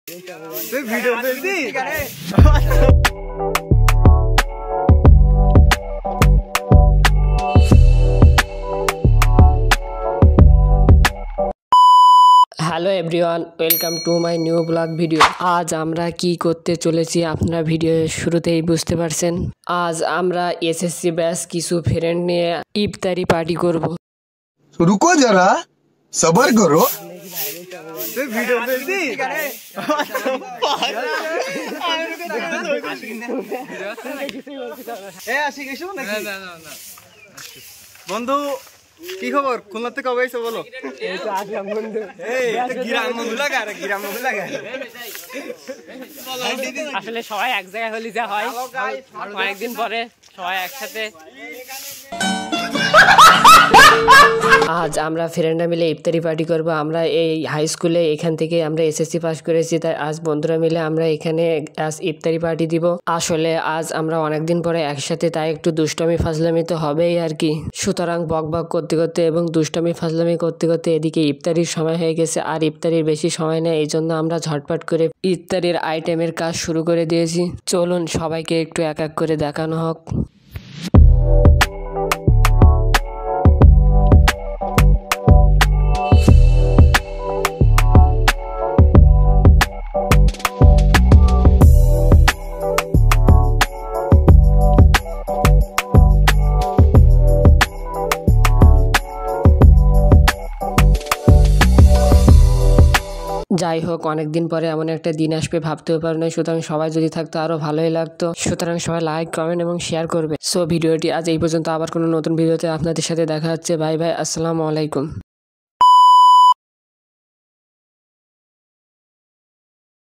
Video দেখছি hello everyone, welcome to my new blog video. আজ আমরা কি করতে চলেছি আপনারা ভিডিও শুরুতেই বুঝতে পারছেন। আজ আমরা এসএসসি ব্যাচ কিছু ফ্রেন্ড নিয়ে ইফতারি পার্টি করব। रुको जरा सबर करो। ভিডিও দেখছি বন্ধু, কি খবর? খুলনাতে কবে আইছো বলো? আসলে সবাই এক জায়গায় হলে যা হয়, অনেকদিন পরে সবাই একসাথে। আজ আমরা ফ্রেন্ডরা মিলে ইফতারি পার্টি করব। আমরা এই হাই স্কুলে এখান থেকে আমরা এসএসসি পাস করেছি, তাই আজ বন্ধুরা মিলে আমরা এখানে আজ ইফতারি পার্টি দিব। আসলে আজ আমরা অনেকদিন পরে একসাথে, তাই একটু দুষ্টমি ফাজলামি তো হবেই আর কি। সুতরাং বক বক করতে করতে এবং দুষ্টমি ফাজলামি করতে করতে এদিকে ইফতারির সময় হয়ে গেছে, আর ইফতারির বেশি সময় নেই। এই জন্য আমরা ঝটপট করে ইফতারির আইটেমের কাজ শুরু করে দিয়েছি। চলুন সবাইকে একটু এক এক করে দেখানো হোক। যাই হোক, অনেকদিন পরে এমন একটা দিন আসবে ভাবতেও পারি না। সুতরাং সবাই যদি থাকতো আরো ভালোই লাগতো। সুতরাং সবাই লাইক, কমেন্ট এবং শেয়ার করবে। সো ভিডিওটি আজ এই পর্যন্ত। আবার কোনো নতুন ভিডিওতে আপনাদের সাথে দেখা হচ্ছে। বাই বাই, আসসালামু আলাইকুম।